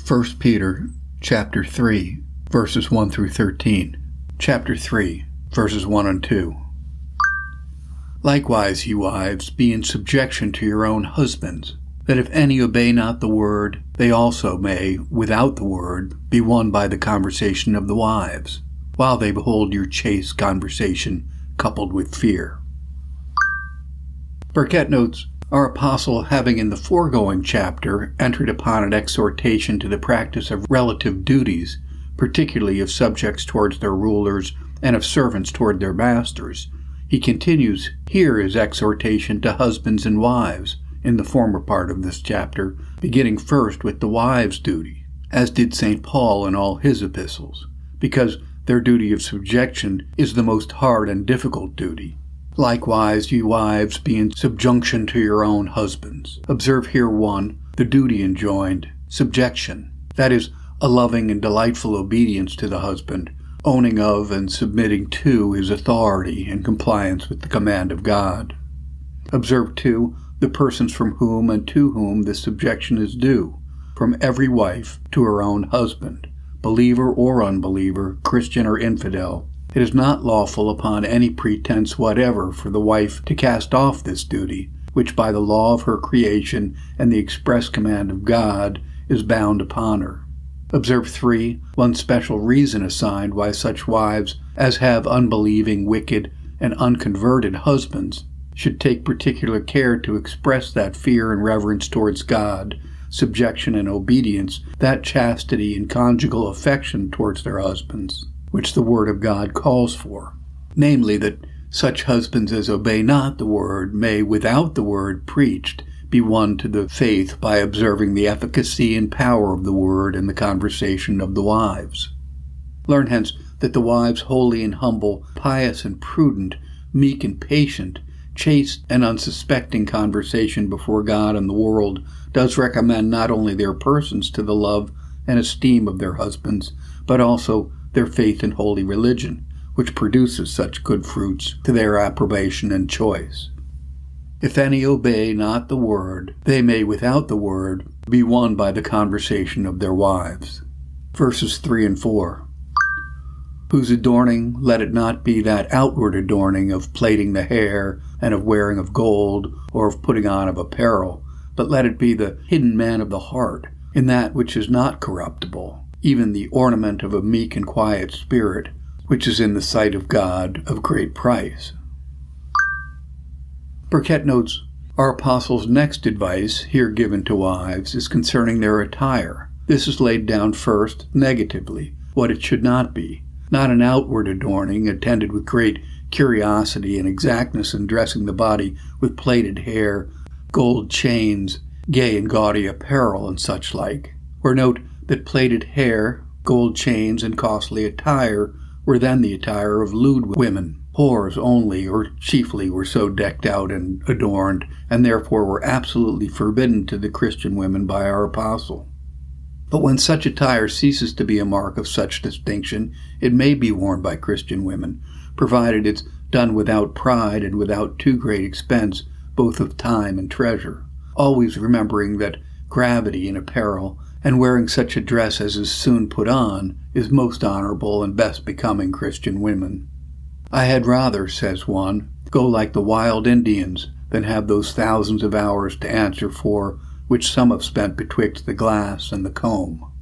1 Peter chapter 3, verses 1 through 13. Chapter 3, verses 1 and 2. Likewise, ye wives, be in subjection to your own husbands, that if any obey not the word, they also may, without the word, be won by the conversation of the wives, while they behold your chaste conversation coupled with fear. Burkett notes, our apostle, having in the foregoing chapter entered upon an exhortation to the practice of relative duties, particularly of subjects towards their rulers and of servants toward their masters, he continues here his exhortation to husbands and wives in the former part of this chapter, beginning first with the wives' duty, as did St. Paul in all his epistles, because their duty of subjection is the most hard and difficult duty. Likewise, ye wives, be in subjunction to your own husbands. Observe here 1, the duty enjoined, subjection, that is, a loving and delightful obedience to the husband, owning of and submitting to his authority in compliance with the command of God. Observe 2, the persons from whom and to whom this subjection is due, from every wife to her own husband, believer or unbeliever, Christian or infidel. It is not lawful upon any pretense whatever for the wife to cast off this duty, which by the law of her creation and the express command of God is bound upon her. Observe 3, one special reason assigned why such wives as have unbelieving, wicked, and unconverted husbands should take particular care to express that fear and reverence towards God, subjection and obedience, that chastity and conjugal affection towards their husbands, which the Word of God calls for, namely that such husbands as obey not the Word may, without the Word preached, be won to the faith by observing the efficacy and power of the Word in the conversation of the wives. Learn hence that the wives' holy and humble, pious and prudent, meek and patient, chaste and unsuspecting conversation before God and the world does recommend not only their persons to the love and esteem of their husbands, but also their faith in holy religion, which produces such good fruits to their approbation and choice. If any obey not the word, they may without the word be won by the conversation of their wives. Verses 3 and 4. Whose adorning, let it not be that outward adorning of plaiting the hair and of wearing of gold or of putting on of apparel, but let it be the hidden man of the heart, in that which is not corruptible, even the ornament of a meek and quiet spirit, which is in the sight of God of great price. Burkett notes, our apostle's next advice, here given to wives, is concerning their attire. This is laid down first, negatively, what it should not be, not an outward adorning attended with great curiosity and exactness in dressing the body with plaited hair, gold chains, gay and gaudy apparel, and such like. Or note that plaited hair, gold chains, and costly attire were then the attire of lewd women. Whores only, or chiefly, were so decked out and adorned, and therefore were absolutely forbidden to the Christian women by our apostle. But when such attire ceases to be a mark of such distinction, it may be worn by Christian women, provided it's done without pride and without too great expense, both of time and treasure, always remembering that gravity in apparel and wearing such a dress as is soon put on is most honorable and best becoming Christian women. I had rather, says one, go like the wild Indians than have those thousands of hours to answer for which some have spent betwixt the glass and the comb.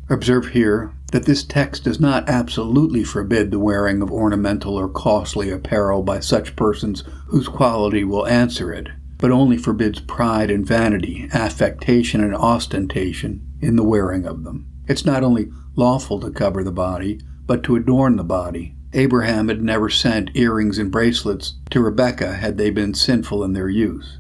Observe here that this text does not absolutely forbid the wearing of ornamental or costly apparel by such persons whose quality will answer it, but only forbids pride and vanity, affectation and ostentation in the wearing of them. It's not only lawful to cover the body, but to adorn the body. Abraham had never sent earrings and bracelets to Rebekah had they been sinful in their use.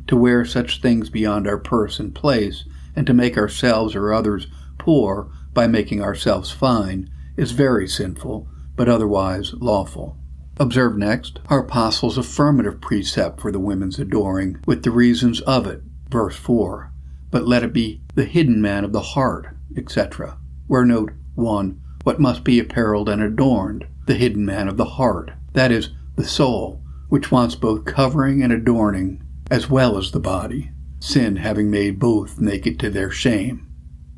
To wear such things beyond our purse and place, and to make ourselves or others poor by making ourselves fine, is very sinful, but otherwise lawful. Observe next our apostle's affirmative precept for the women's adoring, with the reasons of it, verse 4. But let it be the hidden man of the heart, etc. Where note 1, what must be apparelled and adorned, the hidden man of the heart, that is, the soul, which wants both covering and adorning, as well as the body, sin having made both naked to their shame.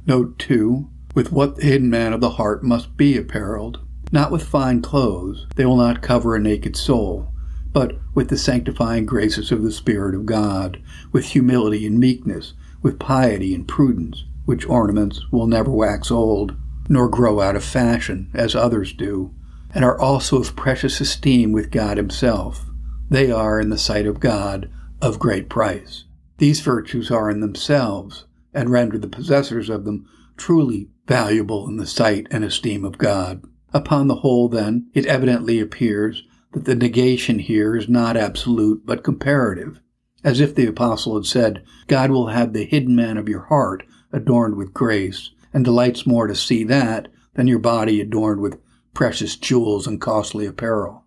Note 2. With what the hidden man of the heart must be apparelled, not with fine clothes, they will not cover a naked soul, but with the sanctifying graces of the Spirit of God, with humility and meekness, with piety and prudence, which ornaments will never wax old, nor grow out of fashion, as others do, and are also of precious esteem with God himself. They are, in the sight of God, of great price. These virtues are in themselves, and render the possessors of them truly valuable in the sight and esteem of God. Upon the whole, then, it evidently appears that the negation here is not absolute but comparative, as if the apostle had said, God will have the hidden man of your heart adorned with grace, and delights more to see that than your body adorned with precious jewels and costly apparel.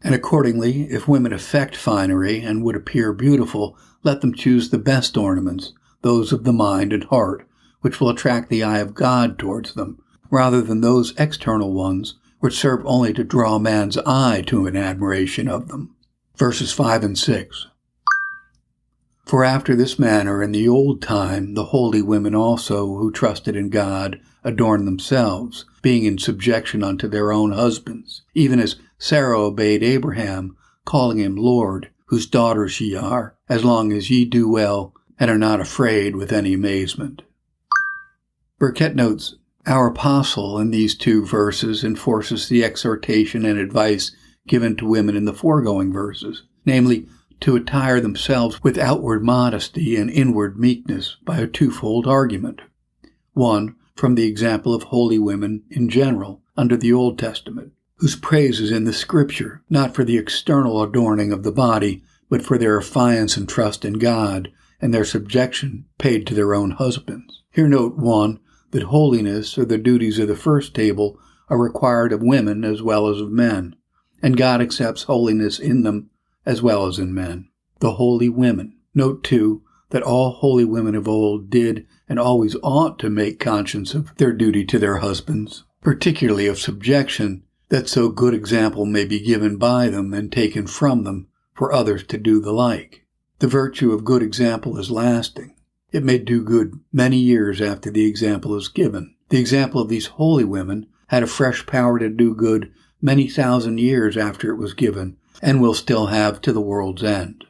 And accordingly, if women affect finery and would appear beautiful, let them choose the best ornaments, those of the mind and heart, which will attract the eye of God towards them, rather than those external ones which serve only to draw man's eye to an admiration of them. Verses 5 and 6. For after this manner in the old time the holy women also, who trusted in God, adorned themselves, being in subjection unto their own husbands, even as Sarah obeyed Abraham, calling him Lord, whose daughters ye are, as long as ye do well, and are not afraid with any amazement. Burkitt notes, our apostle in these 2 verses enforces the exhortation and advice given to women in the foregoing verses, namely, to attire themselves with outward modesty and inward meekness by a twofold argument. 1, from the example of holy women in general under the Old Testament, whose praise is in the Scripture, not for the external adorning of the body, but for their affiance and trust in God, and their subjection paid to their own husbands. Here note 1, that holiness, or the duties of the first table, are required of women as well as of men, and God accepts holiness in them as well as in men. The holy women. Note 2, that all holy women of old did and always ought to make conscience of their duty to their husbands, particularly of subjection, that so good example may be given by them and taken from them for others to do the like. The virtue of good example is lasting. It may do good many years after the example is given. The example of these holy women had a fresh power to do good many thousand years after it was given, and will still have to the world's end.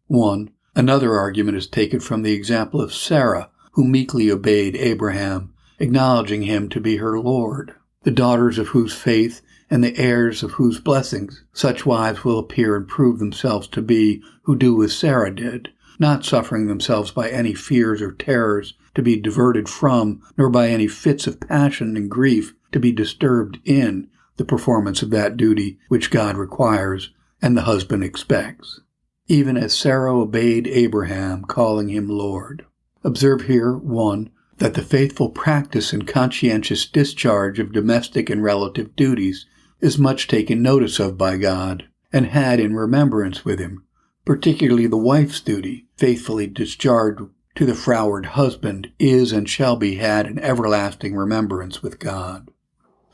1. Another argument is taken from the example of Sarah, who meekly obeyed Abraham, acknowledging him to be her Lord, the daughters of whose faith and the heirs of whose blessings such wives will appear and prove themselves to be who do as Sarah did, not suffering themselves by any fears or terrors to be diverted from, nor by any fits of passion and grief to be disturbed in the performance of that duty which God requires and the husband expects, even as Sarah obeyed Abraham, calling him Lord. Observe here, 1, that the faithful practice and conscientious discharge of domestic and relative duties is much taken notice of by God, and had in remembrance with him, particularly the wife's duty, faithfully discharged to the froward husband, is and shall be had in everlasting remembrance with God.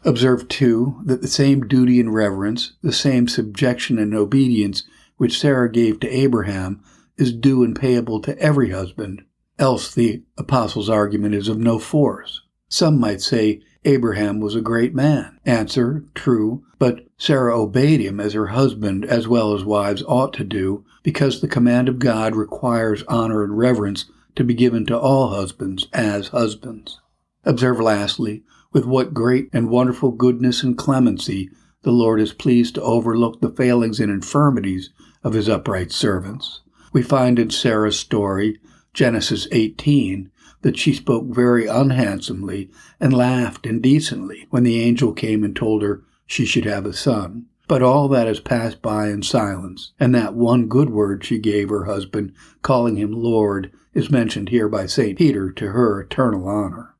Observe, 2, that the same duty and reverence, the same subjection and obedience which Sarah gave to Abraham, is due and payable to every husband, else the apostle's argument is of no force. Some might say Abraham was a great man. Answer, true, but Sarah obeyed him as her husband as well as wives ought to do, because the command of God requires honor and reverence to be given to all husbands as husbands. Observe lastly, with what great and wonderful goodness and clemency the Lord is pleased to overlook the failings and infirmities of his upright servants. We find in Sarah's story, Genesis 18, that she spoke very unhandsomely and laughed indecently when the angel came and told her she should have a son. But all that has passed by in silence, and that one good word she gave her husband, calling him Lord, is mentioned here by St. Peter to her eternal honor.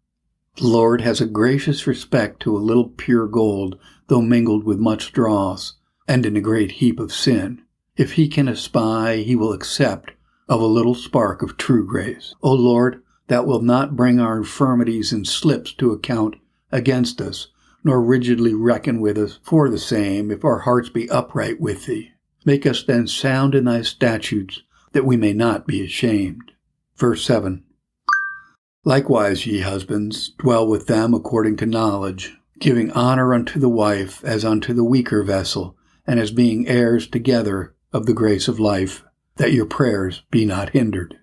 The Lord has a gracious respect to a little pure gold, though mingled with much dross, and in a great heap of sin. If he can espy, he will accept of a little spark of true grace. O Lord, thou wilt not bring our infirmities and slips to account against us, nor rigidly reckon with us for the same, if our hearts be upright with thee. Make us then sound in thy statutes, that we may not be ashamed. Verse 7. Likewise, ye husbands, dwell with them according to knowledge, giving honor unto the wife as unto the weaker vessel, and as being heirs together of the grace of life, that your prayers be not hindered.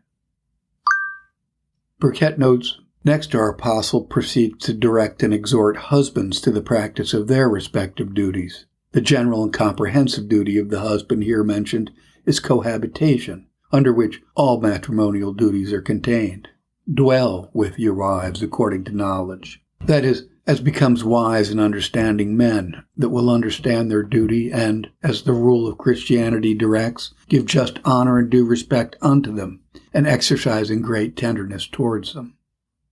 Burkitt notes, next our apostle proceeds to direct and exhort husbands to the practice of their respective duties. The general and comprehensive duty of the husband here mentioned is cohabitation, under which all matrimonial duties are contained. Dwell with your wives according to knowledge. That is, as becomes wise and understanding men that will understand their duty and, as the rule of Christianity directs, give just honor and due respect unto them, and exercising great tenderness towards them.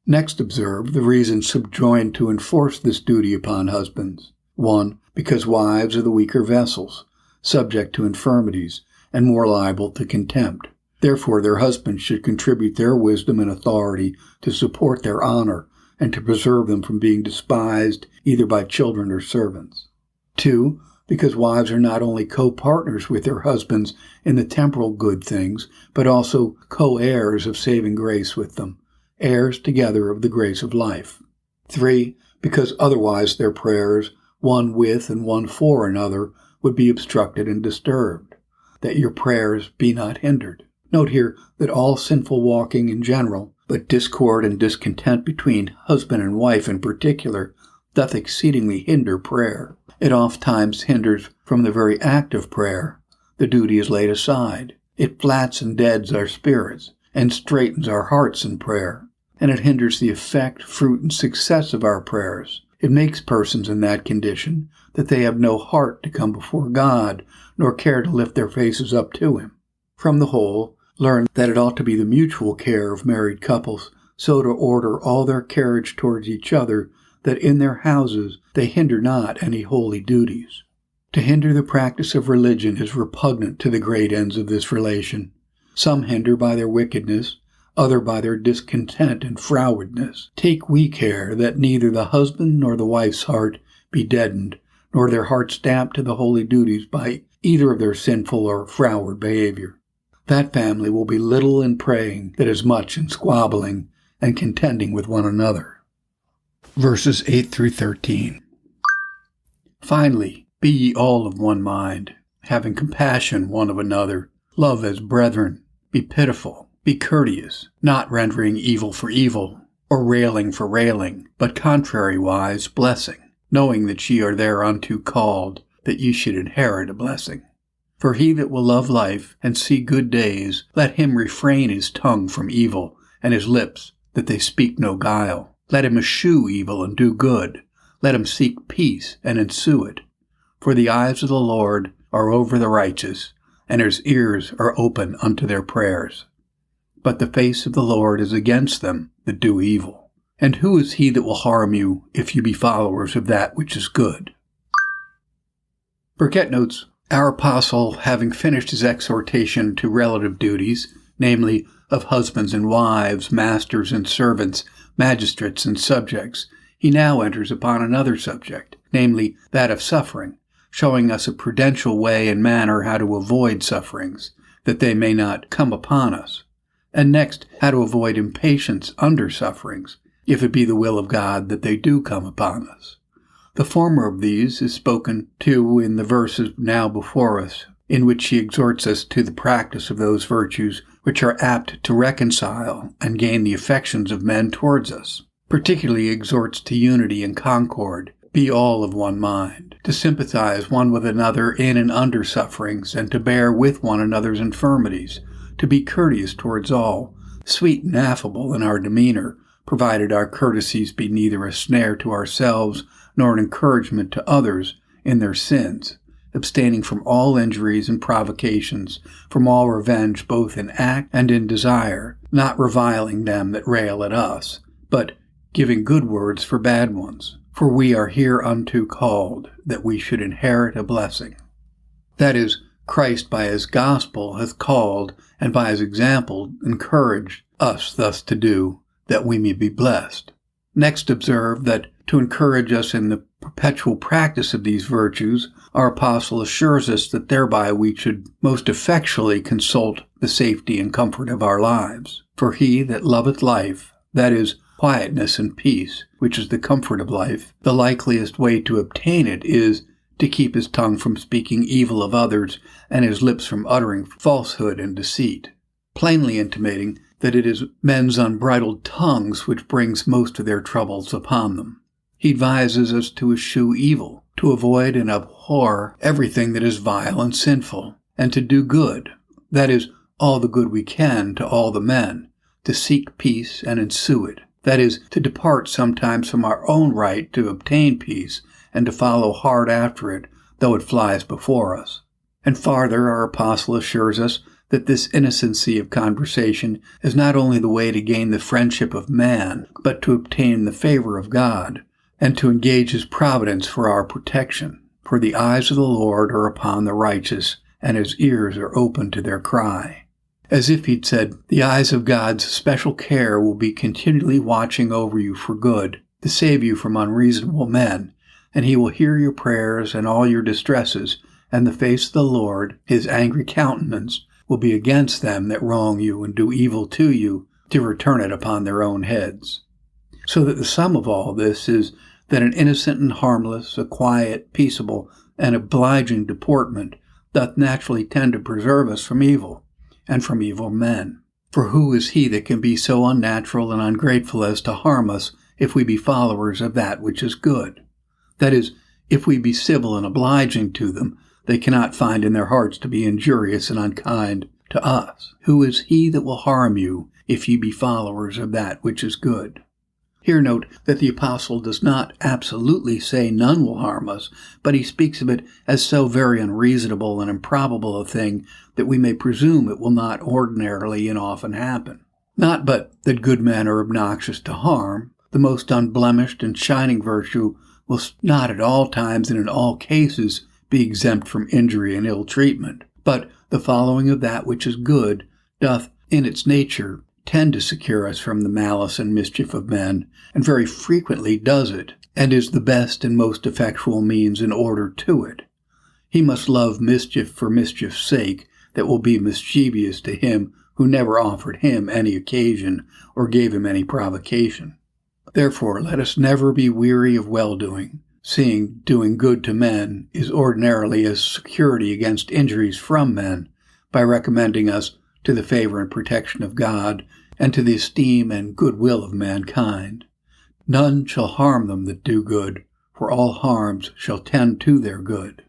Next observe the reasons subjoined to enforce this duty upon husbands. 1. Because wives are the weaker vessels, subject to infirmities, and more liable to contempt. Therefore their husbands should contribute their wisdom and authority to support their honor, and to preserve them from being despised either by children or servants. 2. Because wives are not only co-partners with their husbands in the temporal good things, but also co-heirs of saving grace with them, heirs together of the grace of life. 3. Because otherwise their prayers, one with and one for another, would be obstructed and disturbed, that your prayers be not hindered. Note here that all sinful walking in general, but discord and discontent between husband and wife in particular, doth exceedingly hinder prayer. It oft times hinders from the very act of prayer. The duty is laid aside. It flats and deads our spirits, and straightens our hearts in prayer. And it hinders the effect, fruit, and success of our prayers. It makes persons in that condition that they have no heart to come before God, nor care to lift their faces up to Him. From the whole, learn that it ought to be the mutual care of married couples so to order all their carriage towards each other that in their houses they hinder not any holy duties. To hinder the practice of religion is repugnant to the great ends of this relation. Some hinder by their wickedness, other by their discontent and frowardness. Take we care that neither the husband nor the wife's heart be deadened, nor their hearts damped to the holy duties by either of their sinful or froward behavior. That family will be little in praying that is much in squabbling and contending with one another. Verses 8 through 13. Finally, be ye all of one mind, having compassion one of another, love as brethren, be pitiful, be courteous, not rendering evil for evil, or railing for railing, but contrariwise blessing, knowing that ye are thereunto called, that ye should inherit a blessing. For he that will love life and see good days, let him refrain his tongue from evil, and his lips, that they speak no guile. Let him eschew evil and do good. Let him seek peace and ensue it. For the eyes of the Lord are over the righteous, and his ears are open unto their prayers. But the face of the Lord is against them that do evil. And who is he that will harm you, if you be followers of that which is good? Burkitt notes, our apostle, having finished his exhortation to relative duties, namely of husbands and wives, masters and servants, magistrates and subjects, he now enters upon another subject, namely that of suffering, showing us a prudential way and manner how to avoid sufferings, that they may not come upon us, and next how to avoid impatience under sufferings, if it be the will of God that they do come upon us. The former of these is spoken to in the verses now before us, in which he exhorts us to the practice of those virtues which are apt to reconcile and gain the affections of men towards us. Particularly exhorts to unity and concord, be all of one mind, to sympathize one with another in and under sufferings, and to bear with one another's infirmities, to be courteous towards all, sweet and affable in our demeanor, provided our courtesies be neither a snare to ourselves nor an encouragement to others in their sins, abstaining from all injuries and provocations, from all revenge both in act and in desire, not reviling them that rail at us, but giving good words for bad ones. For we are hereunto called, that we should inherit a blessing. That is, Christ by his gospel hath called, and by his example encouraged us thus to do, that we may be blessed. Next observe that to encourage us in the perpetual practice of these virtues, our apostle assures us that thereby we should most effectually consult the safety and comfort of our lives. For he that loveth life, that is, quietness and peace, which is the comfort of life, the likeliest way to obtain it is to keep his tongue from speaking evil of others and his lips from uttering falsehood and deceit, plainly intimating that it is men's unbridled tongues which brings most of their troubles upon them. He advises us to eschew evil, to avoid and abhor everything that is vile and sinful, and to do good, that is, all the good we can to all the men, to seek peace and ensue it, that is, to depart sometimes from our own right to obtain peace, and to follow hard after it, though it flies before us. And farther, our apostle assures us that this innocency of conversation is not only the way to gain the friendship of man, but to obtain the favor of God, and to engage his providence for our protection. For the eyes of the Lord are upon the righteous, and his ears are open to their cry. As if he'd said, the eyes of God's special care will be continually watching over you for good, to save you from unreasonable men, and he will hear your prayers and all your distresses, and the face of the Lord, his angry countenance, will be against them that wrong you and do evil to you, to return it upon their own heads. So that the sum of all this is that an innocent and harmless, a quiet, peaceable, and obliging deportment doth naturally tend to preserve us from evil, and from evil men. For who is he that can be so unnatural and ungrateful as to harm us if we be followers of that which is good? That is, if we be civil and obliging to them, they cannot find in their hearts to be injurious and unkind to us. Who is he that will harm you if ye be followers of that which is good? Here note that the apostle does not absolutely say none will harm us, but he speaks of it as so very unreasonable and improbable a thing that we may presume it will not ordinarily and often happen. Not but that good men are obnoxious to harm. The most unblemished and shining virtue will not at all times and in all cases be exempt from injury and ill treatment, but the following of that which is good doth in its nature tend to secure us from the malice and mischief of men, and very frequently does it, and is the best and most effectual means in order to it. He must love mischief for mischief's sake, that will be mischievous to him who never offered him any occasion or gave him any provocation. Therefore let us never be weary of well-doing, seeing doing good to men is ordinarily a security against injuries from men, by recommending us to the favor and protection of God, and to the esteem and goodwill of mankind. None shall harm them that do good, for all harms shall tend to their good.